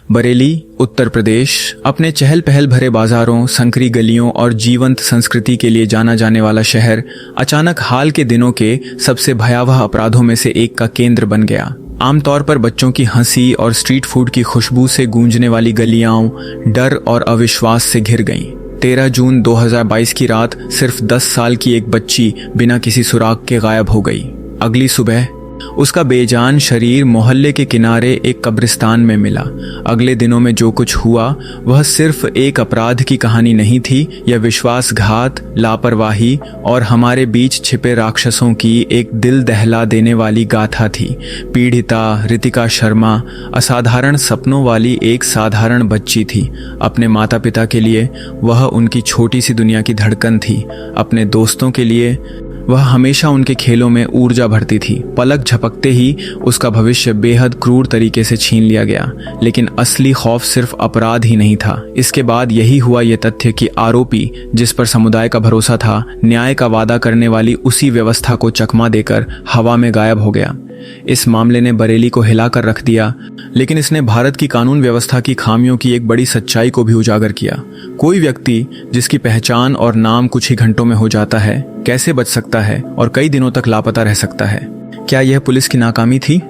बरेली, उत्तर प्रदेश अपने चहल पहल भरे बाजारों, संकरी गलियों और जीवंत संस्कृति के लिए जाना जाने वाला शहर अचानक हाल के दिनों के सबसे भयावह अपराधों में से एक का केंद्र बन गया। आमतौर पर बच्चों की हंसी और स्ट्रीट फूड की खुशबू से गूंजने वाली गलियां डर और अविश्वास से घिर गईं। 13 जून 2022 की रात सिर्फ 10 साल की एक बच्ची बिना किसी सुराग के गायब हो गई। अगली सुबह उसका बेजान शरीर मोहल्ले के किनारे एक कब्रिस्तान में मिला। अगले दिनों में जो कुछ हुआ वह सिर्फ एक अपराध की कहानी नहीं थी, यह विश्वासघात, लापरवाही और हमारे बीच छिपे राक्षसों की एक दिल दहला देने वाली गाथा थी। पीड़िता रितिका शर्मा असाधारण सपनों वाली एक साधारण बच्ची थी। अपने माता पिता के लिए वह उनकी छोटी सी दुनिया की धड़कन थी। अपने दोस्तों के लिए वह हमेशा उनके खेलों में ऊर्जा भरती थी। पलक झपकते ही उसका भविष्य बेहद क्रूर तरीके से छीन लिया गया। लेकिन असली खौफ सिर्फ अपराध ही नहीं था। इसके बाद यही हुआ ये तथ्य कि आरोपी, जिस पर समुदाय का भरोसा था, न्याय का वादा करने वाली उसी व्यवस्था को चकमा देकर हवा में गायब हो गया। इस मामले ने बरेली को हिलाकर रख दिया, लेकिन इसने भारत की कानून व्यवस्था की खामियों की एक बड़ी सच्चाई को भी उजागर किया। कोई व्यक्ति जिसकी पहचान और नाम कुछ ही घंटों में हो जाता है, कैसे बच सकता है और कई दिनों तक लापता रह सकता है? क्या यह पुलिस की नाकामी थी,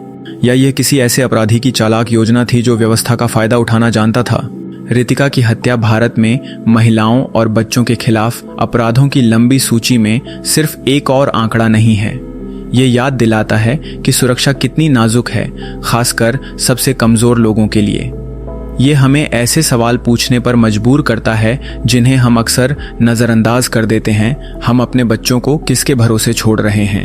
या यह किसी ऐसे अपराधी की चालाक योजना थी जो व्यवस्था का फायदा उठाना जानता था? रितिका की हत्या भारत में महिलाओं और बच्चों के खिलाफ अपराधों की लंबी सूची में सिर्फ एक और आंकड़ा नहीं है। ये याद दिलाता है कि सुरक्षा कितनी नाजुक है, खासकर सबसे कमजोर लोगों के लिए। ये हमें ऐसे सवाल पूछने पर मजबूर करता है जिन्हें हम अक्सर नज़रअंदाज कर देते हैं। हम अपने बच्चों को किसके भरोसे छोड़ रहे हैं?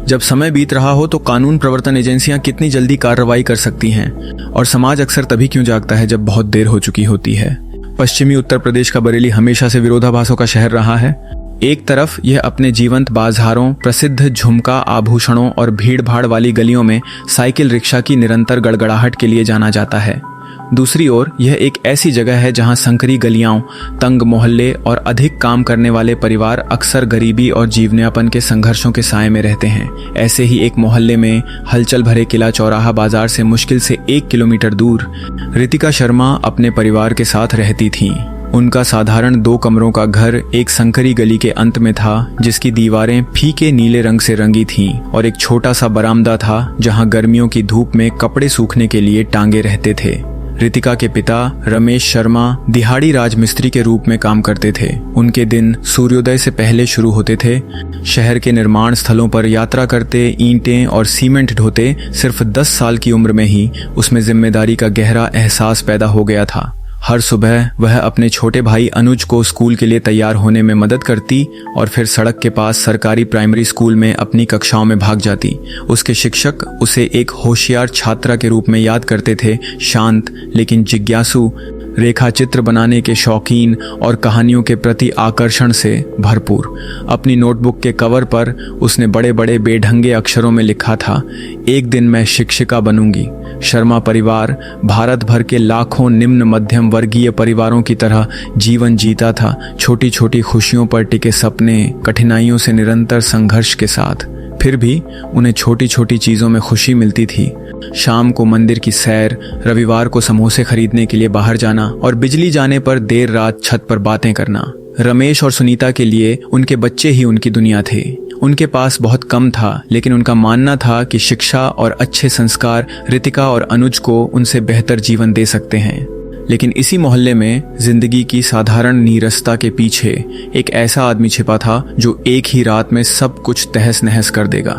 जब समय बीत रहा हो तो कानून प्रवर्तन एजेंसियां कितनी जल्दी कार्रवाई कर सकती हैं, और समाज अक्सर तभी क्यों जागता है जब बहुत देर हो चुकी होती है। पश्चिमी उत्तर प्रदेश का बरेली हमेशा से विरोधाभासों का शहर रहा है। एक तरफ यह अपने जीवंत बाजारों, प्रसिद्ध झुमका आभूषणों और भीड़ भाड़ वाली गलियों में साइकिल रिक्शा की निरंतर गड़गड़ाहट के लिए जाना जाता है। दूसरी ओर यह एक ऐसी जगह है जहां संकरी गलियां, तंग मोहल्ले और अधिक काम करने वाले परिवार अक्सर गरीबी और जीवनयापन के संघर्षों के साए में रहते हैं। ऐसे ही एक मोहल्ले में हलचल भरे किला चौराहा बाजार से मुश्किल से 1 किलोमीटर दूर रितिका शर्मा अपने परिवार के साथ रहती थीं। उनका साधारण 2 कमरों का घर एक संकरी गली के अंत में था, जिसकी दीवारें फीके नीले रंग से रंगी थीं और एक छोटा सा बरामदा था जहां गर्मियों की धूप में कपड़े सूखने के लिए टांगे रहते थे। रितिका के पिता रमेश शर्मा दिहाड़ी राजमिस्त्री के रूप में काम करते थे। उनके दिन सूर्योदय से पहले शुरू होते थे। शहर के निर्माण स्थलों पर यात्रा करते, ईंटें और सीमेंट ढोते सिर्फ 10 साल की उम्र में ही उसमें जिम्मेदारी का गहरा एहसास पैदा हो गया था। हर सुबह वह अपने छोटे भाई अनुज को स्कूल के लिए तैयार होने में मदद करती और फिर सड़क के पास सरकारी प्राइमरी स्कूल में अपनी कक्षाओं में भाग जाती। उसके शिक्षक उसे एक होशियार छात्रा के रूप में याद करते थे, शांत लेकिन जिज्ञासु, रेखा चित्र बनाने के शौकीन और कहानियों के प्रति आकर्षण से भरपूर। अपनी नोटबुक के कवर पर उसने बड़े बड़े बेढंगे अक्षरों में लिखा था, एक दिन मैं शिक्षिका बनूंगी। शर्मा परिवार भारत भर के लाखों निम्न मध्यम वर्गीय परिवारों की तरह जीवन जीता था, छोटी छोटी खुशियों पर टिके सपने, कठिनाइयों से निरंतर संघर्ष के साथ। फिर भी उन्हें छोटी छोटी चीजों में खुशी मिलती थी। शाम को मंदिर की सैर, रविवार को समोसे खरीदने के लिए बाहर जाना और बिजली जाने पर देर रात छत पर बातें करना। रमेश और सुनीता के लिए उनके बच्चे ही उनकी दुनिया थे। उनके पास बहुत कम था, लेकिन उनका मानना था कि शिक्षा और अच्छे संस्कार रितिका और अनुज को उनसे बेहतर जीवन दे सकते हैं। लेकिन इसी मोहल्ले में जिंदगी की साधारण नीरसता के पीछे एक ऐसा आदमी छिपा था जो एक ही रात में सब कुछ तहस नहस कर देगा।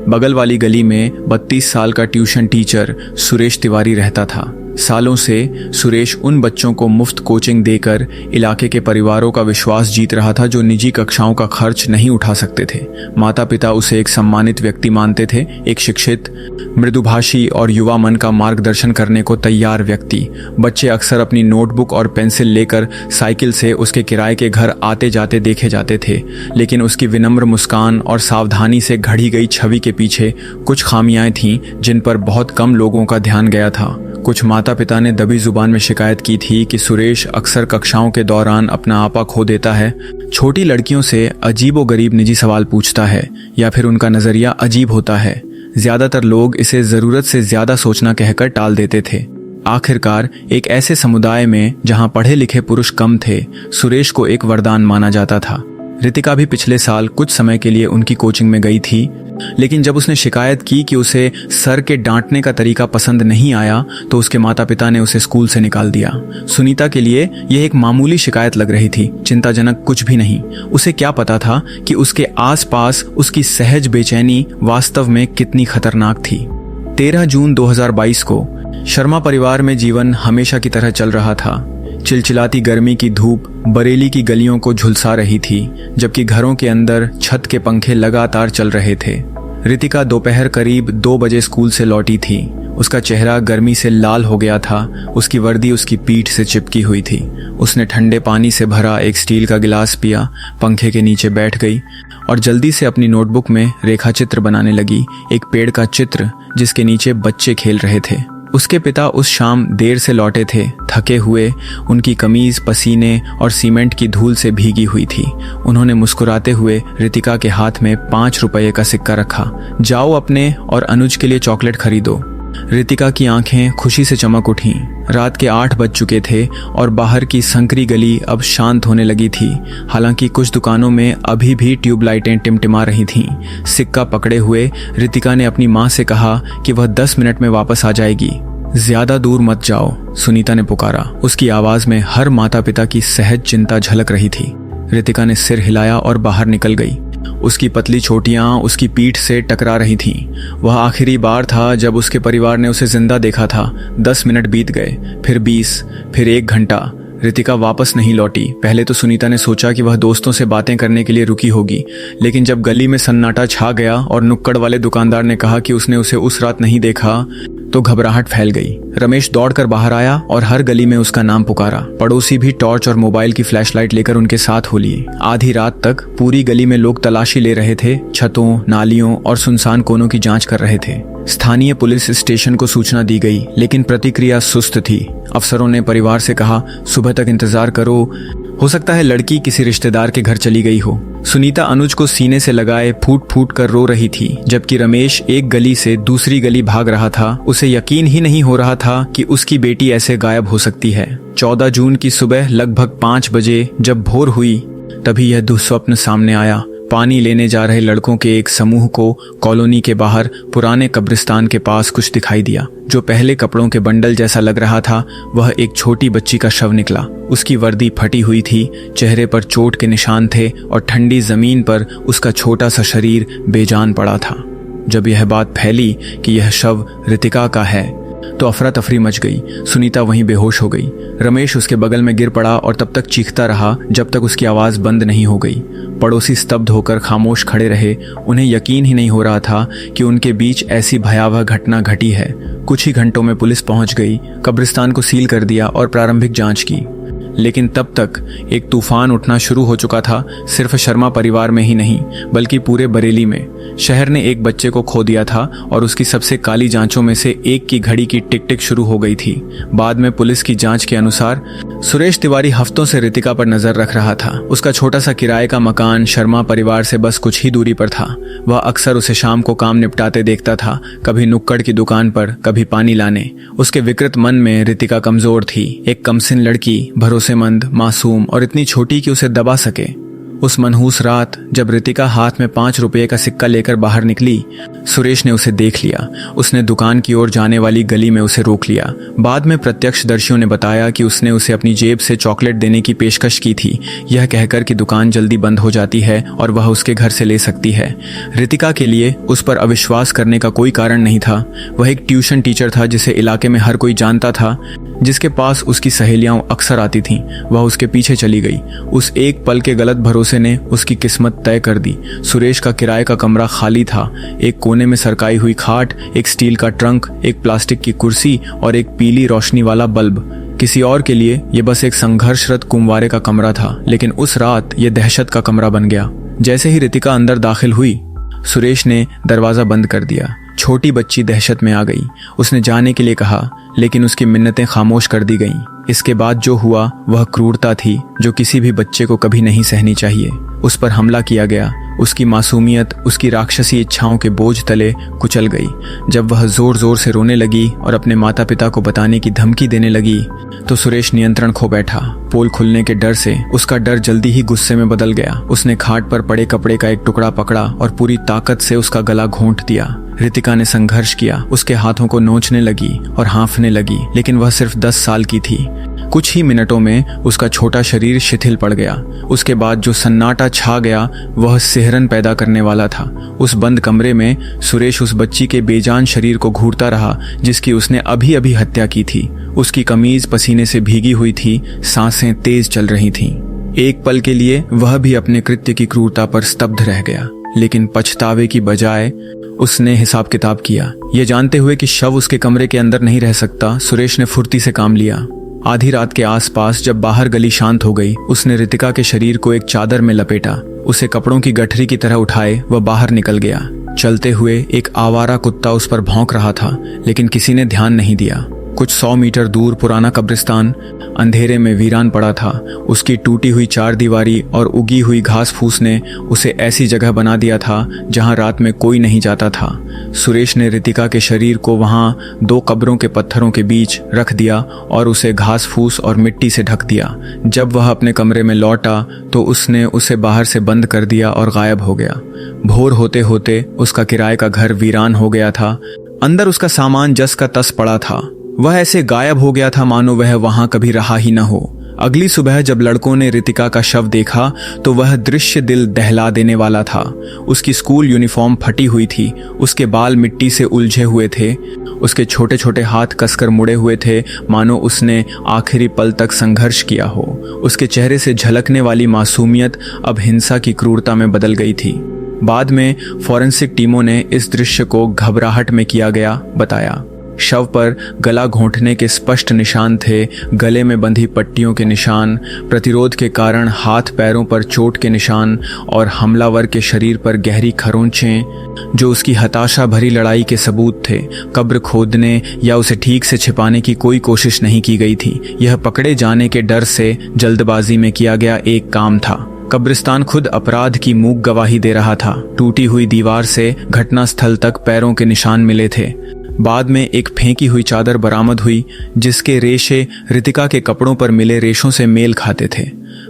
बगल वाली गली में 32 साल का ट्यूशन टीचर सुरेश तिवारी रहता था। सालों से सुरेश उन बच्चों को मुफ्त कोचिंग देकर इलाके के परिवारों का विश्वास जीत रहा था जो निजी कक्षाओं का खर्च नहीं उठा सकते थे। माता पिता उसे एक सम्मानित व्यक्ति मानते थे, एक शिक्षित, मृदुभाषी और युवा मन का मार्गदर्शन करने को तैयार व्यक्ति। बच्चे अक्सर अपनी नोटबुक और पेंसिल लेकर साइकिल से उसके किराए के घर आते जाते देखे जाते थे, लेकिन उसकी विनम्र मुस्कान और सावधानी से घड़ी गई छवि के पीछे कुछ खामियां थीं जिन पर बहुत कम लोगों का ध्यान गया था। कुछ माता पिता ने दबी जुबान में शिकायत की थी कि सुरेश अक्सर कक्षाओं के दौरान अपना आपा खो देता है, छोटी लड़कियों से अजीबोगरीब निजी सवाल पूछता है या फिर उनका नजरिया अजीब होता है। ज्यादातर लोग इसे जरूरत से ज्यादा सोचना कहकर टाल देते थे। आखिरकार एक ऐसे समुदाय में जहां पढ़े लिखे पुरुष कम थे, सुरेश को एक वरदान माना जाता था। रितिका भी पिछले साल कुछ समय के लिए उनकी कोचिंग में गई थी, लेकिन जब उसने शिकायत की कि उसे सर के डांटने का तरीका पसंद नहीं आया तो उसके माता पिता ने उसे स्कूल से निकाल दिया। सुनीता के लिए यह एक मामूली शिकायत लग रही थी, चिंताजनक कुछ भी नहीं। उसे क्या पता था कि उसके आसपास उसकी सहज बेचैनी वास्तव में कितनी खतरनाक थी। 13 जून 2022 को शर्मा परिवार में जीवन हमेशा की तरह चल रहा था। चिलचिलाती गर्मी की धूप बरेली की गलियों को झुलसा रही थी, जबकि घरों के अंदर छत के पंखे लगातार चल रहे थे। रितिका दोपहर करीब 2 बजे स्कूल से लौटी थी। उसका चेहरा गर्मी से लाल हो गया था, उसकी वर्दी उसकी पीठ से चिपकी हुई थी। उसने ठंडे पानी से भरा एक स्टील का गिलास पिया, पंखे के नीचे बैठ गई और जल्दी से अपनी नोटबुक में रेखा चित्र बनाने लगी, एक पेड़ का चित्र जिसके नीचे बच्चे खेल रहे थे। उसके पिता उस शाम देर से लौटे थे, थके हुए। उनकी कमीज पसीने और सीमेंट की धूल से भीगी हुई थी। उन्होंने मुस्कुराते हुए रितिका के हाथ में 5 रुपये का सिक्का रखा। जाओ अपने और अनुज के लिए चॉकलेट खरीदो। रितिका की आंखें खुशी से चमक उठीं। रात के 8 बज चुके थे और बाहर की संकरी गली अब शांत होने लगी थी। हालांकि कुछ दुकानों में अभी भी ट्यूबलाइटें टिमटिमा रही थीं। सिक्का पकड़े हुए रितिका ने अपनी माँ से कहा कि वह 10 मिनट में वापस आ जाएगी। ज्यादा दूर मत जाओ, सुनीता ने पुकारा। उसकी आवाज में हर माता पिता की सहज चिंता झलक रही थी। रितिका ने सिर हिलाया और बाहर निकल गई। उसकी पतली चोटियां उसकी पीठ से टकरा रही थीं। वह आखिरी बार था जब उसके परिवार ने उसे जिंदा देखा था। 10 मिनट बीत गए, फिर 20, फिर 1 घंटा। रितिका वापस नहीं लौटी। पहले तो सुनीता ने सोचा कि वह दोस्तों से बातें करने के लिए रुकी होगी, लेकिन जब गली में सन्नाटा छा गया और नुक्कड़ वाले दुकानदार ने कहा कि उसने उसे उस रात नहीं देखा, तो घबराहट फैल गई। रमेश दौड़कर बाहर आया और हर गली में उसका नाम पुकारा। पड़ोसी भी टॉर्च और मोबाइल की फ्लैशलाइट लेकर उनके साथ हो लिए। आधी रात तक पूरी गली में लोग तलाशी ले रहे थे, छतों, नालियों और सुनसान कोनों की जांच कर रहे थे। स्थानीय पुलिस स्टेशन को सूचना दी गई, लेकिन प्रतिक्रिया सुस्त थी। अफसरों ने परिवार से कहा, सुबह तक इंतजार करो, हो सकता है लड़की किसी रिश्तेदार के घर चली गई हो। सुनीता अनुज को सीने से लगाए फूट फूट कर रो रही थी, जबकि रमेश एक गली से दूसरी गली भाग रहा था। उसे यकीन ही नहीं हो रहा था कि उसकी बेटी ऐसे गायब हो सकती है। 14 जून की सुबह लगभग 5 बजे जब भोर हुई, तभी यह दुस्वप्न सामने आया। पानी लेने जा रहे लड़कों के एक समूह को कॉलोनी के बाहर पुराने कब्रिस्तान के पास कुछ दिखाई दिया। जो पहले कपड़ों के बंडल जैसा लग रहा था, वह एक छोटी बच्ची का शव निकला। उसकी वर्दी फटी हुई थी, चेहरे पर चोट के निशान थे और ठंडी जमीन पर उसका छोटा सा शरीर बेजान पड़ा था। जब यह बात फैली कि यह शव रितिका का है, तो अफरा तफरी मच गई। सुनीता वहीं बेहोश हो गई। रमेश उसके बगल में गिर पड़ा और तब तक चीखता रहा जब तक उसकी आवाज बंद नहीं हो गई। पड़ोसी स्तब्ध होकर खामोश खड़े रहे। उन्हें यकीन ही नहीं हो रहा था कि उनके बीच ऐसी भयावह घटना घटी है। कुछ ही घंटों में पुलिस पहुंच गई, कब्रिस्तान को सील कर दिया और प्रारंभिक जांच की। लेकिन तब तक एक तूफान उठना शुरू हो चुका था, सिर्फ शर्मा परिवार में ही नहीं बल्कि पूरे बरेली में। शहर ने एक बच्चे को खो दिया था और उसकी सबसे काली जांचों में से एक की घड़ी की टिक टिक शुरू हो गई थी। बाद में पुलिस की जांच के अनुसार सुरेश तिवारी हफ्तों से रितिका पर नजर रख रहा था। उसका छोटा सा किराए का मकान शर्मा परिवार से बस कुछ ही दूरी पर था। वह अक्सर उसे शाम को काम निपटाते देखता था, कभी नुक्कड़ की दुकान पर, कभी पानी लाने। उसके विकृत मन में रितिका कमजोर थी, एक कमसिन लड़की, भरोसेमंद, मासूम और इतनी छोटी कि उसे दबा सके। उस मनहूस रात जब रितिका हाथ में 5 रुपये का सिक्का लेकर बाहर निकली, सुरेश ने उसे देख लिया। उसने दुकान की ओर जाने वाली गली में उसे रोक लिया। बाद में प्रत्यक्षदर्शियों ने बताया कि उसने उसे अपनी जेब से चॉकलेट देने की पेशकश की थी, यह कहकर कि दुकान जल्दी बंद हो जाती है और वह उसके घर से ले सकती है। रितिका के लिए उस पर अविश्वास करने का कोई कारण नहीं था। वह एक ट्यूशन टीचर था जिसे इलाके में हर कोई जानता था, जिसके पास उसकी सहेलियां अक्सर आती थीं। वह उसके पीछे चली गई। उस एक पल के गलत भरोसे ने उसकी किस्मत तय कर दी। सुरेश का किराए का कमरा खाली था। एक कोने में सरकाई हुई खाट, एक स्टील का ट्रंक, एक प्लास्टिक की कुर्सी और एक पीली रोशनी वाला बल्ब। किसी और के लिए यह बस एक संघर्षरत कुंवारे का कमरा था, लेकिन उस रात यह दहशत का कमरा बन गया। जैसे ही रितिका अंदर दाखिल हुई, सुरेश ने दरवाजा बंद कर दिया। छोटी बच्ची दहशत में आ गई। उसने जाने के लिए कहा, लेकिन उसकी मिन्नतें खामोश कर दी गईं। इसके बाद जो हुआ वह क्रूरता थी जो किसी भी बच्चे को कभी नहीं सहनी चाहिए। उस पर हमला किया गया, उसकी मासूमियत उसकी राक्षसी इच्छाओं के बोझ तले कुचल गई। जब वह जोर जोर से रोने लगी और अपने माता पिता को बताने की धमकी देने लगी तो सुरेश नियंत्रण खो बैठा। पोल खुलने के डर से उसका डर जल्दी ही गुस्से में बदल गया। उसने खाट पर पड़े कपड़े का एक टुकड़ा पकड़ा और पूरी ताकत से उसका गला घोंट दिया। रितिका ने संघर्ष किया, उसके हाथों को नोचने लगी और हाँफने लगी, लेकिन वह सिर्फ 10 साल की थी। कुछ ही मिनटों में उसका छोटा शरीर शिथिल पड़ गया। उसके बाद जो सन्नाटा छा गया वह सिहरन पैदा करने वाला था। उस बंद कमरे में सुरेश उस बच्ची के बेजान शरीर को घूरता रहा जिसकी उसने अभी अभी हत्या की थी। उसकी कमीज पसीने से भीगी हुई थी, सांसें तेज चल रही थीं। एक पल के लिए वह भी अपने कृत्य की क्रूरता पर स्तब्ध रह गया, लेकिन पछतावे की बजाय उसने हिसाब किताब किया। यह जानते हुए कि शव उसके कमरे के अंदर नहीं रह सकता, सुरेश ने फुर्ती से काम लिया। आधी रात के आसपास जब बाहर गली शांत हो गई, उसने रितिका के शरीर को एक चादर में लपेटा, उसे कपड़ों की गठरी की तरह उठाए वह बाहर निकल गया। चलते हुए एक आवारा कुत्ता उस पर भौंक रहा था, लेकिन किसी ने ध्यान नहीं दिया। कुछ 100 मीटर दूर पुराना कब्रिस्तान अंधेरे में वीरान पड़ा था। उसकी टूटी हुई चारदीवारी और उगी हुई घास फूस ने उसे ऐसी जगह बना दिया था जहां रात में कोई नहीं जाता था। सुरेश ने रितिका के शरीर को वहां 2 कब्रों के पत्थरों के बीच रख दिया और उसे घास फूस और मिट्टी से ढक दिया। जब वह अपने कमरे में लौटा तो उसने उसे बाहर से बंद कर दिया और गायब हो गया। भोर होते होते उसका किराए का घर वीरान हो गया था। अंदर उसका सामान जस का तस पड़ा था। वह ऐसे गायब हो गया था मानो वह वहां कभी रहा ही न हो। अगली सुबह जब लड़कों ने रितिका का शव देखा तो वह दृश्य दिल दहला देने वाला था। उसकी स्कूल यूनिफॉर्म फटी हुई थी, उसके बाल मिट्टी से उलझे हुए थे, उसके छोटे छोटे हाथ कसकर मुड़े हुए थे मानो उसने आखिरी पल तक संघर्ष किया हो। उसके चेहरे से झलकने वाली मासूमियत अब हिंसा की क्रूरता में बदल गई थी। बाद में फॉरेंसिक टीमों ने इस दृश्य को घबराहट में किया गया बताया। शव पर गला घोंटने के स्पष्ट निशान थे, गले में बंधी पट्टियों के निशान, प्रतिरोध के कारण हाथ पैरों पर चोट के निशान और हमलावर के शरीर पर गहरी खरोंचें जो उसकी हताशा भरी लड़ाई के सबूत थे। कब्र खोदने या उसे ठीक से छिपाने की कोई कोशिश नहीं की गई थी। यह पकड़े जाने के डर से जल्दबाजी में किया गया एक काम था। कब्रिस्तान खुद अपराध की मूक गवाही दे रहा था। टूटी हुई दीवार से घटनास्थल तक पैरों के निशान मिले थे। बाद में एक फेंकी हुई चादर बरामद हुई जिसके रेशे रितिका के कपड़ों पर मिले रेशों से मेल खाते थे।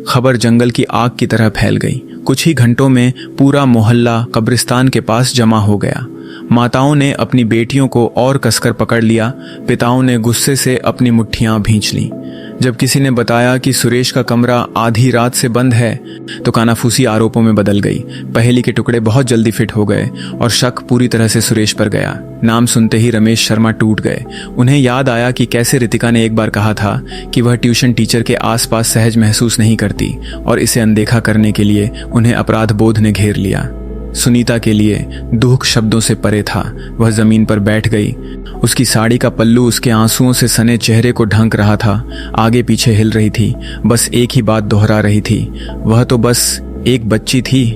खबर जंगल की आग की तरह फैल गई। कुछ ही घंटों में पूरा मोहल्ला कब्रिस्तान के पास जमा हो गया। माताओं ने अपनी बेटियों को और कसकर पकड़ लिया, पिताओं ने गुस्से से अपनी मुट्ठियां भींच लीं। जब किसी ने बताया कि सुरेश का कमरा आधी रात से बंद है तो कानाफूसी आरोपों में बदल गई। पहेली के टुकड़े बहुत जल्दी फिट हो गए और शक पूरी तरह से सुरेश पर गया। नाम सुनते ही रमेश शर्मा टूट गए। उन्हें याद आया कि कैसे रितिका ने एक बार कहा था कि वह ट्यूशन टीचर के आसपास सहज महसूस नहीं करती और इसे अनदेखा करने के लिए उन्हें अपराध बोध ने घेर लिया। सुनीता के लिए दुख शब्दों से परे था। वह जमीन पर बैठ गई। उसकी साड़ी का पल्लू उसके आंसुओं से सने चेहरे को ढंक रहा था। आगे पीछे हिल रही थी, बस एक ही बात दोहरा रही थी। वह तो बस एक बच्ची थी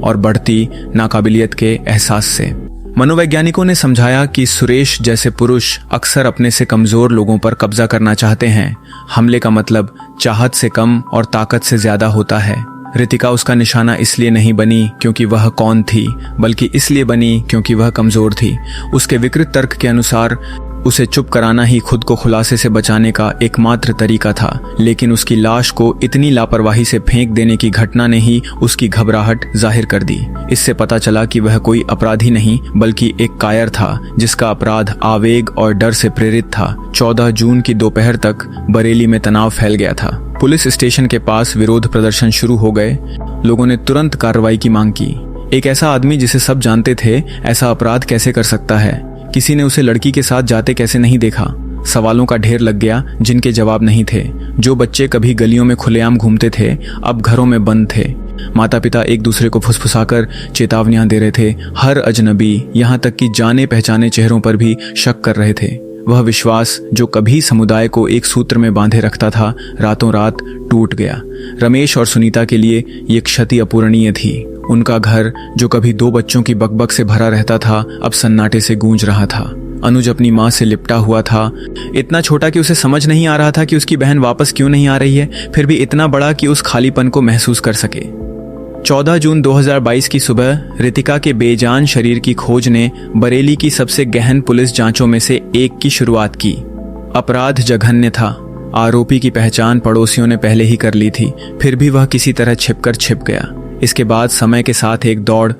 और बढ़ती नाकाबिलियत के एहसास से। मनोवैज्ञानिकों ने समझाया कि सुरेश जैसे पुरुष अक्सर अपने से कमजोर लोगों पर कब्जा करना चाहते हैं। हमले का मतलब चाहत से कम और ताकत से ज्यादा होता है। रितिका उसका निशाना इसलिए नहीं बनी क्योंकि वह कौन थी, बल्कि इसलिए बनी क्योंकि वह कमजोर थी। उसके विकृत तर्क के अनुसार उसे चुप कराना ही खुद को खुलासे से बचाने का एकमात्र तरीका था, लेकिन उसकी लाश को इतनी लापरवाही से फेंक देने की घटना ने ही उसकी घबराहट जाहिर कर दी। इससे पता चला कि वह कोई अपराधी नहीं बल्कि एक कायर था जिसका अपराध आवेग और डर से प्रेरित था। 14 जून की दोपहर तक बरेली में तनाव फैल गया था। पुलिस स्टेशन के पास विरोध प्रदर्शन शुरू हो गए। लोगों ने तुरंत कार्रवाई की मांग की। एक ऐसा आदमी जिसे सब जानते थे ऐसा अपराध कैसे कर सकता है? किसी ने उसे लड़की के साथ जाते कैसे नहीं देखा? सवालों का ढेर लग गया जिनके जवाब नहीं थे। जो बच्चे कभी गलियों में खुलेआम घूमते थे अब घरों में बंद थे। माता पिता एक दूसरे को फुसफुसाकर चेतावनियां दे रहे थे। हर अजनबी, यहाँ तक कि जाने पहचाने चेहरों पर भी शक कर रहे थे। वह विश्वास जो कभी समुदाय को एक सूत्र में बांधे रखता था रातों रात टूट गया। रमेश और सुनीता के लिए ये क्षति अपूरणीय थी। उनका घर जो कभी 2 बच्चों की बकबक से भरा रहता था अब सन्नाटे से गूंज रहा था। अनुज अपनी माँ से लिपटा हुआ था, इतना छोटा कि उसे समझ नहीं आ रहा था कि उसकी बहन वापस क्यों नहीं आ रही है, फिर भी इतना बड़ा कि उस खालीपन को महसूस कर सके। 14 जून 2022 की सुबह रितिका के बेजान शरीर की खोज ने बरेली की सबसे गहन पुलिस जांचों में से एक की शुरुआत की। अपराध जघन्य था। आरोपी की पहचान पड़ोसियों ने पहले ही कर ली थी, फिर भी वह किसी तरह छिप गया। इसके बाद समय के साथ एक दौड़,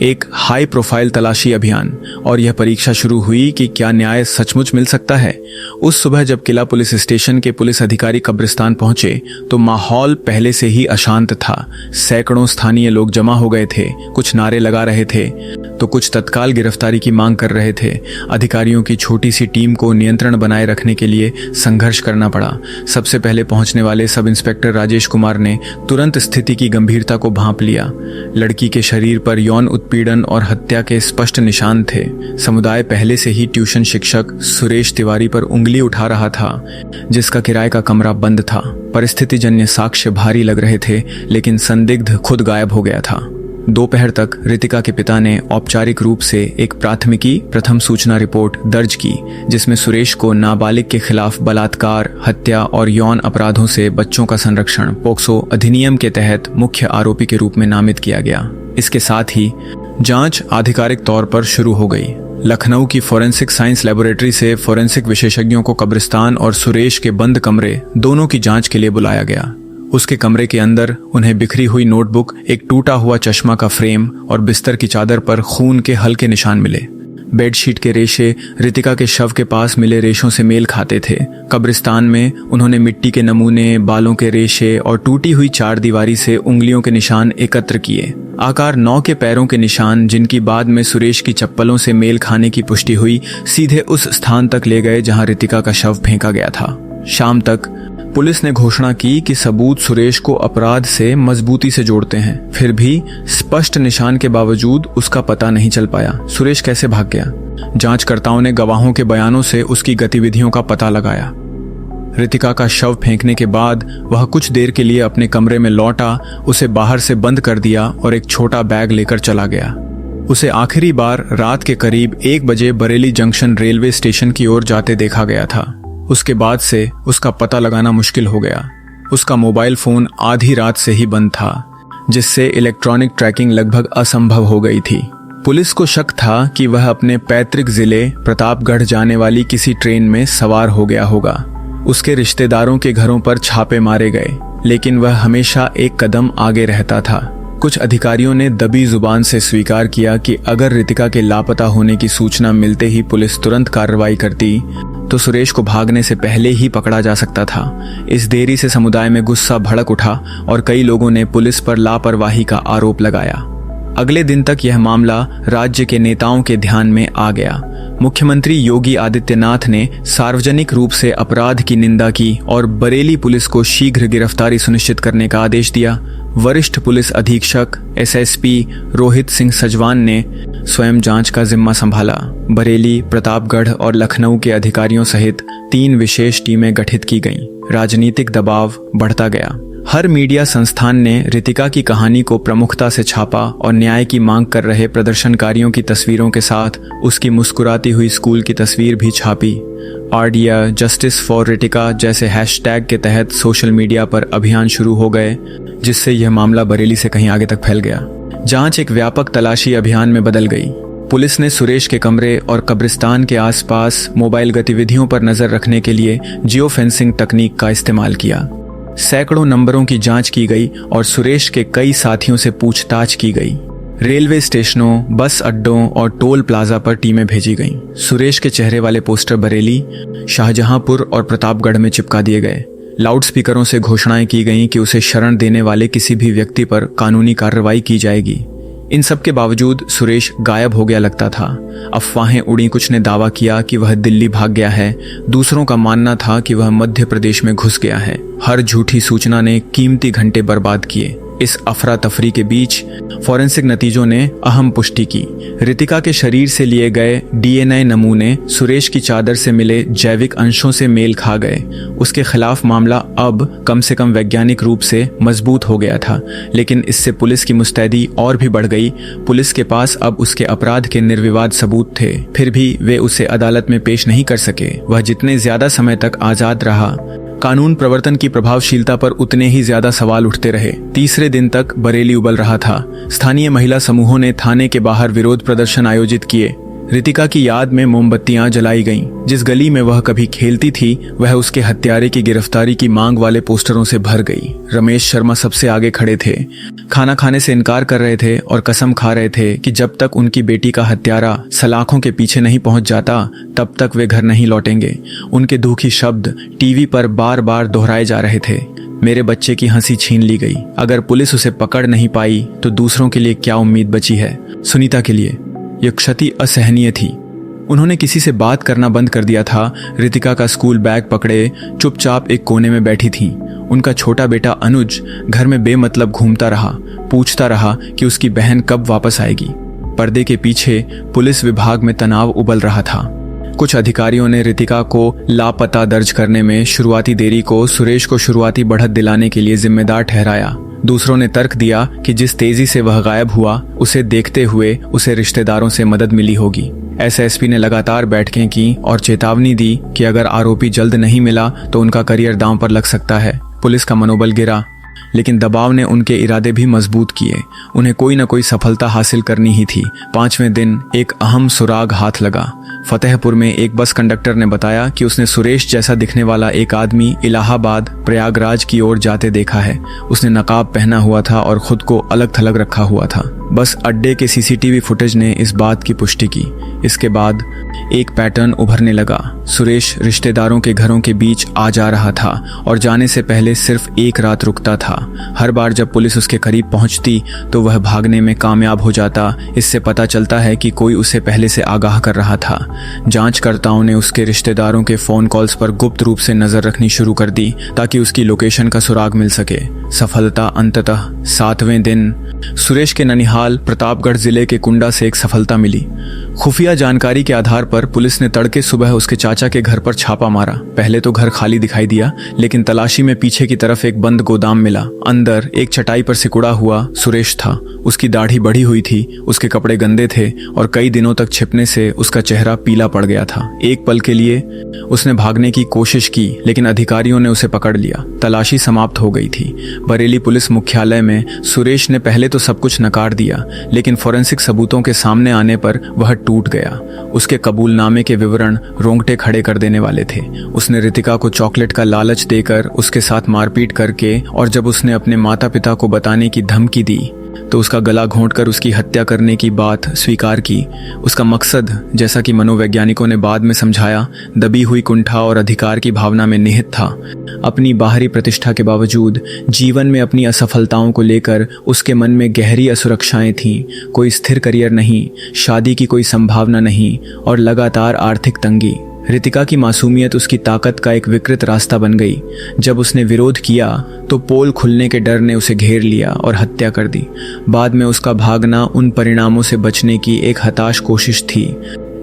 एक हाई प्रोफाइल तलाशी अभियान और यह परीक्षा शुरू हुई कि क्या न्याय सचमुच मिल सकता है। उस सुबह जब किला पुलिस स्टेशन के पुलिस अधिकारी कब्रिस्तान पहुंचे तो माहौल पहले से ही अशांत था। सैकड़ों स्थानीय लोग जमा हो गए थे, कुछ नारे लगा रहे थे तो कुछ तत्काल गिरफ्तारी की मांग कर रहे थे। अधिकारियों की छोटी सी टीम को नियंत्रण बनाए रखने के लिए संघर्ष करना पड़ा। सबसे पहले पहुंचने वाले सब इंस्पेक्टर राजेश कुमार ने तुरंत स्थिति की गंभीरता को भांप लिया। लड़की के शरीर पर यौन उत्पीड़न और हत्या के स्पष्ट निशान थे। समुदाय पहले से ही ट्यूशन शिक्षक सुरेश तिवारी पर उंगली उठा रहा था, जिसका किराए का कमरा बंद था। परिस्थिति जन्य साक्ष्य भारी लग रहे थे, लेकिन संदिग्ध खुद गायब हो गया था। दोपहर तक रितिका के पिता ने औपचारिक रूप से एक प्राथमिकी प्रथम सूचना रिपोर्ट दर्ज की, जिसमें सुरेश को नाबालिग के खिलाफ बलात्कार, हत्या और यौन अपराधों से बच्चों का संरक्षण पोक्सो अधिनियम के तहत मुख्य आरोपी के रूप में नामित किया गया। इसके साथ ही जांच आधिकारिक तौर पर शुरू हो गई। लखनऊ की फोरेंसिक साइंस लेबोरेटरी से फोरेंसिक विशेषज्ञों को कब्रिस्तान और सुरेश के बंद कमरे दोनों की जांच के लिए बुलाया गया। उसके कमरे के अंदर उन्हें बिखरी हुई नोटबुक, एक टूटा हुआ चश्मा का फ्रेम और बिस्तर की चादर पर खून के हल्के निशान मिले। बेडशीट के रेशे रितिका के शव के पास मिले रेशों से मेल खाते थे। कब्रिस्तान में उन्होंने मिट्टी के नमूने, बालों के रेशे और टूटी हुई चारदीवारी से उंगलियों के निशान एकत्र किए। आकार 9 के पैरों के निशान, जिनकी बाद में सुरेश की चप्पलों से मेल खाने की पुष्टि हुई, सीधे उस स्थान तक ले गए जहां रितिका का शव फेंका गया था। शाम तक पुलिस ने घोषणा की कि सबूत सुरेश को अपराध से मजबूती से जोड़ते हैं। फिर भी स्पष्ट निशान के बावजूद उसका पता नहीं चल पाया। सुरेश कैसे भाग गया? जांचकर्ताओं ने गवाहों के बयानों से उसकी गतिविधियों का पता लगाया। रितिका का शव फेंकने के बाद वह कुछ देर के लिए अपने कमरे में लौटा, उसे बाहर से बंद कर दिया और एक छोटा बैग लेकर चला गया। उसे आखिरी बार रात के करीब 1 बजे बरेली जंक्शन रेलवे स्टेशन की ओर जाते देखा गया था। उसके बाद से उसका पता लगाना मुश्किल हो गया। उसका मोबाइल फोन आधी रात से ही बंद था, जिससे इलेक्ट्रॉनिक ट्रैकिंग लगभग असंभव हो गई थी। पुलिस को शक था कि वह अपने पैतृक जिले प्रतापगढ़ जाने वाली किसी ट्रेन में सवार हो गया होगा। उसके रिश्तेदारों के घरों पर छापे मारे गए, लेकिन वह हमेशा एक कदम आगे रहता था। कुछ अधिकारियों ने दबी जुबान से स्वीकार किया कि अगर रितिका के लापता होने की सूचना मिलते ही पुलिस तुरंत कार्रवाई करती तो सुरेश को भागने से पहले ही पकड़ा जा सकता था। इस देरी से समुदाय में गुस्सा भड़क उठा और कई लोगों ने पुलिस पर लापरवाही का आरोप लगाया। अगले दिन तक यह मामला राज्य के नेताओं के ध्यान में आ गया। मुख्यमंत्री योगी आदित्यनाथ ने सार्वजनिक रूप से अपराध की निंदा की और बरेली पुलिस को शीघ्र गिरफ्तारी सुनिश्चित करने का आदेश दिया। वरिष्ठ पुलिस अधीक्षक एसएसपी रोहित सिंह सजवान ने स्वयं जांच का जिम्मा संभाला। बरेली, प्रतापगढ़ और लखनऊ के अधिकारियों सहित 3 विशेष टीमें गठित की गईं। राजनीतिक दबाव बढ़ता गया। हर मीडिया संस्थान ने रितिका की कहानी को प्रमुखता से छापा और न्याय की मांग कर रहे प्रदर्शनकारियों की तस्वीरों के साथ उसकी मुस्कुराती हुई स्कूल की तस्वीर भी छापी। आरडिया, जस्टिस फॉर रितिका जैसे हैशटैग के तहत सोशल मीडिया पर अभियान शुरू हो गए, जिससे यह मामला बरेली से कहीं आगे तक फैल गया। जांच एक व्यापक तलाशी अभियान में बदल गई। पुलिस ने सुरेश के कमरे और कब्रिस्तान के आसपास मोबाइल गतिविधियों पर नजर रखने के लिए जियो फेंसिंग तकनीक का इस्तेमाल किया। सैकड़ों नंबरों की जांच की गई और सुरेश के कई साथियों से पूछताछ की गई। रेलवे स्टेशनों, बस अड्डों और टोल प्लाजा पर टीमें भेजी गईं। सुरेश के चेहरे वाले पोस्टर बरेली, शाहजहांपुर और प्रतापगढ़ में चिपका दिए गए। लाउडस्पीकरों से घोषणाएं की गईं कि उसे शरण देने वाले किसी भी व्यक्ति पर कानूनी कार्रवाई की जाएगी। इन सब के बावजूद सुरेश गायब हो गया लगता था। अफवाहें उड़ी, कुछ ने दावा किया कि वह दिल्ली भाग गया है, दूसरों का मानना था कि वह मध्य प्रदेश में घुस गया है। हर झूठी सूचना ने कीमती घंटे बर्बाद किए। इस अफरा तफरी के बीच फॉरेंसिक नतीजों ने अहम पुष्टि की। रितिका के शरीर से लिए गए डीएनए नमूने सुरेश की चादर से मिले जैविक अंशों से मेल खा गए। उसके खिलाफ मामला अब कम से कम वैज्ञानिक रूप से मजबूत हो गया था, लेकिन इससे पुलिस की मुस्तैदी और भी बढ़ गई। पुलिस के पास अब उसके अपराध के निर्विवाद सबूत थे, फिर भी वे उसे अदालत में पेश नहीं कर सके। वह जितने ज्यादा समय तक आजाद रहा, कानून प्रवर्तन की प्रभावशीलता पर उतने ही ज्यादा सवाल उठते रहे। तीसरे दिन तक बरेली उबल रहा था। स्थानीय महिला समूहों ने थाने के बाहर विरोध प्रदर्शन आयोजित किए। रितिका की याद में मोमबत्तियां जलाई गईं। जिस गली में वह कभी खेलती थी वह उसके हत्यारे की गिरफ्तारी की मांग वाले पोस्टरों से भर गई। रमेश शर्मा सबसे आगे खड़े थे, खाना खाने से इनकार कर रहे थे और कसम खा रहे थे कि जब तक उनकी बेटी का हत्यारा सलाखों के पीछे नहीं पहुंच जाता तब तक वे घर नहीं लौटेंगे। उनके दुखी शब्द टीवी पर बार बार दोहराए जा रहे थे। मेरे बच्चे की हंसी छीन ली गई। अगर पुलिस उसे पकड़ नहीं पाई तो दूसरों के लिए क्या उम्मीद बची है? सुनीता के लिए यह क्षति असहनीय थी। उन्होंने किसी से बात करना बंद कर दिया था। रितिका का स्कूल बैग पकड़े चुपचाप एक कोने में बैठी थी। उनका छोटा बेटा अनुज घर में बेमतलब घूमता रहा, पूछता रहा कि उसकी बहन कब वापस आएगी। पर्दे के पीछे पुलिस विभाग में तनाव उबल रहा था। कुछ अधिकारियों ने रितिका को लापता दर्ज करने में शुरुआती देरी को सुरेश को शुरुआती बढ़त दिलाने के लिए जिम्मेदार ठहराया। दूसरों ने तर्क दिया कि जिस तेजी से वह गायब हुआ उसे देखते हुए उसे रिश्तेदारों से मदद मिली होगी। एसएसपी ने लगातार बैठकें की और चेतावनी दी कि अगर आरोपी जल्द नहीं मिला तो उनका करियर दांव पर लग सकता है। पुलिस का मनोबल गिरा, लेकिन दबाव ने उनके इरादे भी मजबूत किए। उन्हें कोई न कोई सफलता हासिल करनी ही थी। 5वें दिन एक अहम सुराग हाथ लगा। फतेहपुर में एक बस कंडक्टर ने बताया कि उसने सुरेश जैसा दिखने वाला एक आदमी इलाहाबाद प्रयागराज की ओर जाते देखा है। उसने नकाब पहना हुआ था और खुद को अलग थलग रखा हुआ था। बस अड्डे के सीसीटीवी फुटेज ने इस बात की पुष्टि की। इसके बाद एक पैटर्न उभरने लगा। सुरेश रिश्तेदारों के घरों के बीच आ जा रहा था और जाने से पहले सिर्फ एक रात रुकता था। हर बार जब पुलिस उसके करीब पहुंचती तो वह भागने में कामयाब हो जाता। इससे पता चलता है कि कोई उसे पहले से आगाह कर रहा था। जांचकर्ताओं ने उसके रिश्तेदारों के फोन कॉल्स पर गुप्त रूप से नजर रखनी शुरू कर दी ताकि उसकी लोकेशन का सुराग मिल सके। सफलता अंततः 7वें दिन सुरेश के ननिहाल प्रतापगढ़ जिले के कुंडा से एक सफलता मिली। खुफिया जानकारी के आधार पर पुलिस ने तड़के सुबह उसके चाचा के घर पर छापा मारा। पहले तो घर खाली दिखाई दिया, लेकिन तलाशी में पीछे की तरफ एक बंद गोदाम मिला। अंदर एक चटाई पर सिकुड़ा हुआ सुरेश था। उसकी दाढ़ी बढ़ी हुई थी, उसके कपड़े गंदे थे और कई दिनों तक छिपने से उसका चेहरा पीला पड़ गया था। एक पल के लिए उसने भागने की कोशिश की, लेकिन अधिकारियों ने उसे पकड़ लिया। तलाशी समाप्त हो गई थी। बरेली पुलिस मुख्यालय में सुरेश ने पहले तो सब कुछ नकार दिया, लेकिन फोरेंसिक सबूतों के सामने आने पर वह टूट गया। उसके कबूलनामे के विवरण रोंगटे खड़े कर देने वाले थे। उसने रितिका को चॉकलेट का लालच देकर उसके साथ मारपीट करके और जब उसने अपने माता पिता को बताने की धमकी दी तो उसका गला घोंटकर उसकी हत्या करने की बात स्वीकार की। उसका मकसद, जैसा कि मनोवैज्ञानिकों ने बाद में समझाया, दबी हुई कुंठा और अधिकार की भावना में निहित था। अपनी बाहरी प्रतिष्ठा के बावजूद जीवन में अपनी असफलताओं को लेकर उसके मन में गहरी असुरक्षाएं थीं। कोई स्थिर करियर नहीं, शादी की कोई संभावना नहीं और लगातार आर्थिक तंगी। रितिका की मासूमियत उसकी ताकत का एक विकृत रास्ता बन गई। जब उसने विरोध किया तो पोल खुलने के डर ने उसे घेर लिया और हत्या कर दी। बाद में उसका भागना उन परिणामों से बचने की एक हताश कोशिश थी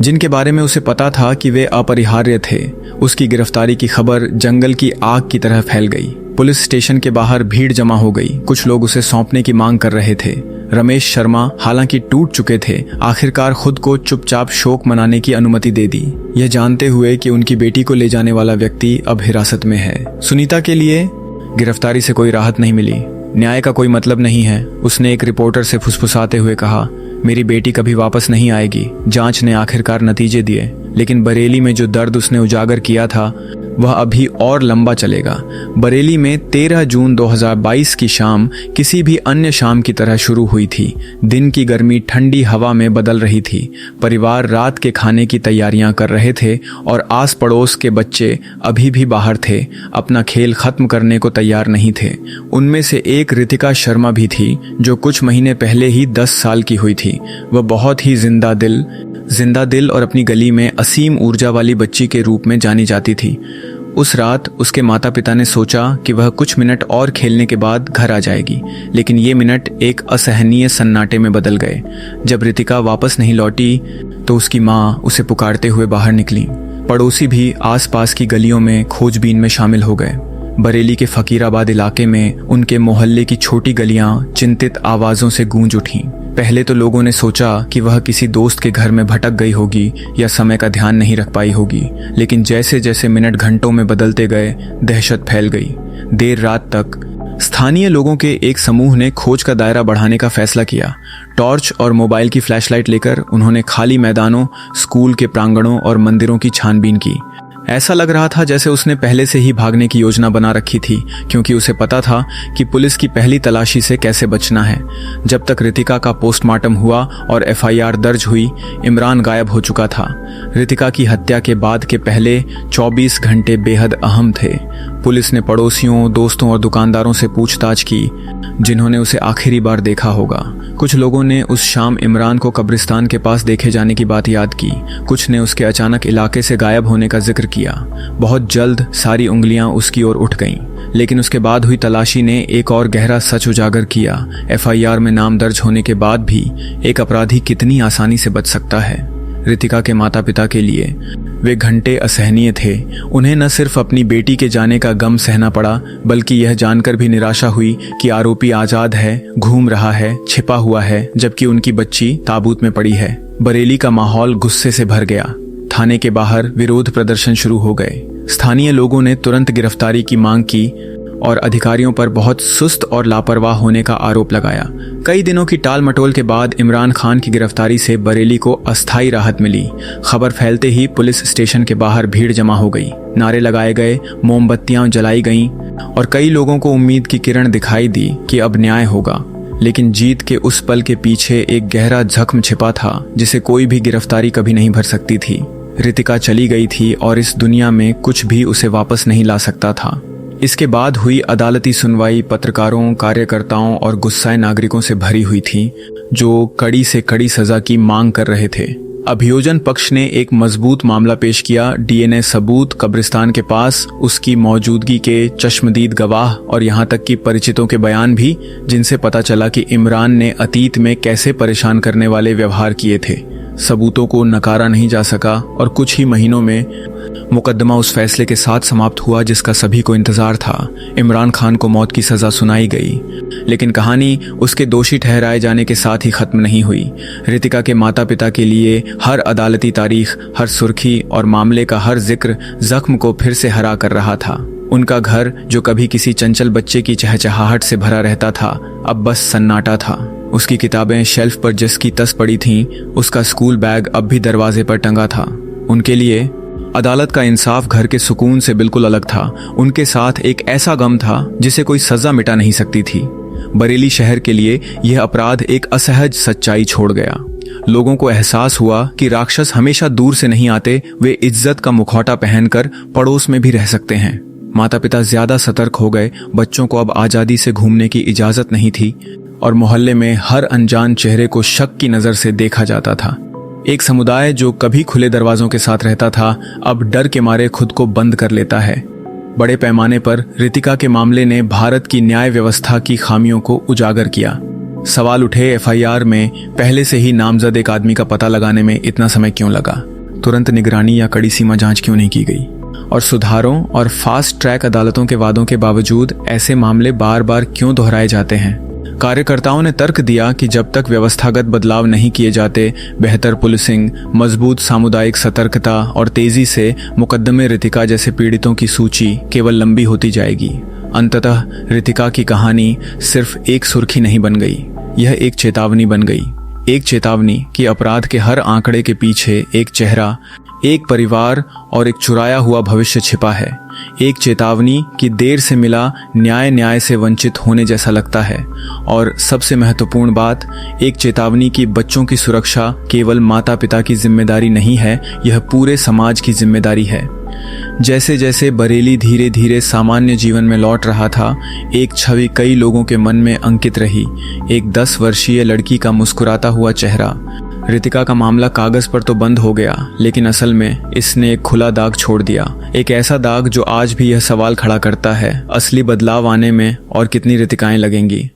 जिनके बारे में उसे पता था कि वे अपरिहार्य थे। उसकी गिरफ्तारी की खबर जंगल की आग की तरह फैल गई। पुलिस स्टेशन के बाहर भीड़ जमा हो गई। कुछ लोग उसे सौंपने की मांग कर रहे थे। रमेश शर्मा हालांकि टूट चुके थे, आखिरकार खुद को चुपचाप शोक मनाने की अनुमति दे दी, यह जानते हुए कि उनकी बेटी को ले जाने वाला व्यक्ति अब हिरासत में है। सुनीता के लिए गिरफ्तारी से कोई राहत नहीं मिली। न्याय का कोई मतलब नहीं है, उसने एक रिपोर्टर से फुसफुसाते हुए कहा। मेरी बेटी कभी वापस नहीं आएगी। जांच ने आखिरकार नतीजे दिए, लेकिन बरेली में जो दर्द उसने उजागर किया था वह अभी और लंबा चलेगा। बरेली में 13 जून 2022 की शाम किसी भी अन्य शाम की तरह शुरू हुई थी। दिन की गर्मी ठंडी हवा में बदल रही थी। परिवार रात के खाने की तैयारियां कर रहे थे और आस पड़ोस के बच्चे अभी भी बाहर थे, अपना खेल खत्म करने को तैयार नहीं थे। उनमें से एक रितिका शर्मा भी थी जो कुछ महीने पहले ही 10 साल की हुई थी। वह बहुत ही जिंदा दिल और अपनी गली में असीम ऊर्जा वाली बच्ची के रूप में जानी जाती थी। उस रात उसके माता पिता ने सोचा कि वह कुछ मिनट और खेलने के बाद घर आ जाएगी, लेकिन ये मिनट एक असहनीय सन्नाटे में बदल गए। जब रितिका वापस नहीं लौटी तो उसकी माँ उसे पुकारते हुए बाहर निकली। पड़ोसी भी आसपास की गलियों में खोजबीन में शामिल हो गए। बरेली के फकीराबाद इलाके में उनके मोहल्ले की छोटी गलियां चिंतित आवाजों से गूंज उठीं। पहले तो लोगों ने सोचा कि वह किसी दोस्त के घर में भटक गई होगी या समय का ध्यान नहीं रख पाई होगी, लेकिन जैसे जैसे मिनट घंटों में बदलते गए दहशत फैल गई। देर रात तक स्थानीय लोगों के एक समूह ने खोज का दायरा बढ़ाने का फैसला किया। टॉर्च और मोबाइल की फ्लैशलाइट लेकर उन्होंने खाली मैदानों, स्कूल के प्रांगणों और मंदिरों की छानबीन की। ऐसा लग रहा था जैसे उसने पहले से ही भागने की योजना बना रखी थी, क्योंकि उसे पता था कि पुलिस की पहली तलाशी से कैसे बचना है। जब तक रितिका का पोस्टमार्टम हुआ और एफआईआर दर्ज हुई, इमरान गायब हो चुका था। रितिका की हत्या के बाद के पहले 24 घंटे बेहद अहम थे। पुलिस ने पड़ोसियों, दोस्तों और दुकानदारों से पूछताछ की जिन्होंने उसे आखिरी बार देखा होगा। कुछ लोगों ने उस शाम इमरान को कब्रिस्तान के पास देखे जाने की बात याद की। कुछ ने उसके अचानक इलाके से गायब होने का जिक्र किया। बहुत जल्द सारी उंगलियां उसकी ओर उठ गईं, लेकिन उसके बाद हुई तलाशी ने एक और गहरा सच उजागर किया। एफआईआर में नाम दर्ज होने के बाद भी एक अपराधी कितनी आसानी से बच सकता है। रितिका के माता पिता के लिए वे घंटे असहनीय थे। उन्हें न सिर्फ अपनी बेटी के जाने का गम सहना पड़ा, बल्कि यह जानकर भी निराशा हुई कि आरोपी आजाद है, घूम रहा है, छिपा हुआ है, जबकि उनकी बच्ची ताबूत में पड़ी है। बरेली का माहौल गुस्से से भर गया। थाने के बाहर विरोध प्रदर्शन शुरू हो गए। स्थानीय लोगों ने तुरंत गिरफ्तारी की मांग की और अधिकारियों पर बहुत सुस्त और लापरवाह होने का आरोप लगाया। कई दिनों की टाल मटोल के बाद इमरान खान की गिरफ्तारी से बरेली को अस्थायी राहत मिली। खबर फैलते ही पुलिस स्टेशन के बाहर भीड़ जमा हो गई। नारे लगाए गए, मोमबत्तियां जलाई गईं और कई लोगों को उम्मीद की किरण दिखाई दी कि अब न्याय होगा। लेकिन जीत के उस पल के पीछे एक गहरा जख्म छिपा था जिसे कोई भी गिरफ्तारी कभी नहीं भर सकती थी। रितिका चली गई थी और इस दुनिया में कुछ भी उसे वापस नहीं ला सकता था। इसके बाद हुई अदालती सुनवाई पत्रकारों, कार्यकर्ताओं और गुस्साए नागरिकों से भरी हुई थी, जो कड़ी से कड़ी सजा की मांग कर रहे थे। अभियोजन पक्ष ने एक मजबूत मामला पेश किया। डीएनए सबूत, कब्रिस्तान के पास उसकी मौजूदगी के चश्मदीद गवाह और यहाँ तक कि परिचितों के बयान भी, जिनसे पता चला कि इमरान ने अतीत में कैसे परेशान करने वाले व्यवहार किए थे। सबूतों को नकारा नहीं जा सका और कुछ ही महीनों में मुकदमा उस फैसले के साथ समाप्त हुआ जिसका सभी को इंतजार था। इमरान खान को मौत की सजा सुनाई गई, लेकिन कहानी उसके दोषी ठहराए जाने के साथ ही खत्म नहीं हुई। रितिका के माता पिता के लिए हर अदालती तारीख, हर सुर्खी और मामले का हर जिक्र जख्म को फिर से हरा कर रहा था। उनका घर, जो कभी किसी चंचल बच्चे की चहचहाहट से भरा रहता था, अब बस सन्नाटा था। उसकी किताबें शेल्फ पर जिसकी तस पड़ी थीं, उसका स्कूल बैग अब भी दरवाजे पर टंगा था। उनके लिए अदालत का इंसाफ घर के सुकून से बिल्कुल अलग था। उनके साथ एक ऐसा गम था जिसे कोई सजा मिटा नहीं सकती थी। बरेली शहर के लिए यह अपराध एक असहज सच्चाई छोड़ गया। लोगों को एहसास हुआ कि राक्षस हमेशा दूर से नहीं आते, वे इज्जत का मुखौटा पहनकर पड़ोस में भी रह सकते हैं। माता पिता ज्यादा सतर्क हो गए। बच्चों को अब आजादी से घूमने की इजाजत नहीं थी और मोहल्ले में हर अनजान चेहरे को शक की नजर से देखा जाता था। एक समुदाय जो कभी खुले दरवाजों के साथ रहता था, अब डर के मारे खुद को बंद कर लेता है। बड़े पैमाने पर रितिका के मामले ने भारत की न्याय व्यवस्था की खामियों को उजागर किया। सवाल उठे, एफआईआर में पहले से ही नामजद एक आदमी का पता लगाने में इतना समय क्यों लगा? तुरंत निगरानी या कड़ी सीमा जांच क्यों नहीं की गई? और सुधारों और फास्ट ट्रैक अदालतों के वादों के बावजूद ऐसे मामले बार बार क्यों दोहराए जाते हैं? कार्यकर्ताओं ने तर्क दिया कि जब तक व्यवस्थागत बदलाव नहीं किए जाते, बेहतर पुलिसिंग, मजबूत सामुदायिक सतर्कता और तेजी से मुकदमे रितिका जैसे पीड़ितों की सूची केवल लंबी होती जाएगी। अंततः रितिका की कहानी सिर्फ एक सुर्खी नहीं बन गई, यह एक चेतावनी बन गई। एक चेतावनी कि अपराध के हर आंकड़े के पीछे एक चेहरा, एक परिवार और एक चुराया हुआ भविष्य छिपा है। एक चेतावनी कि देर से मिला न्याय से वंचित होने जैसा लगता है। और सबसे महत्वपूर्ण बात, एक चेतावनी कि बच्चों की सुरक्षा केवल माता पिता की जिम्मेदारी नहीं है, यह पूरे समाज की जिम्मेदारी है। जैसे जैसे बरेली धीरे धीरे सामान्य जीवन में लौट रहा था, एक छवि कई लोगों के मन में अंकित रही। एक 10 वर्षीय लड़की का मुस्कुराता हुआ चेहरा। रितिका का मामला कागज पर तो बंद हो गया, लेकिन असल में इसने एक खुला दाग छोड़ दिया। एक ऐसा दाग जो आज भी यह सवाल खड़ा करता है, असली बदलाव आने में और कितनी रितिकाएं लगेंगी।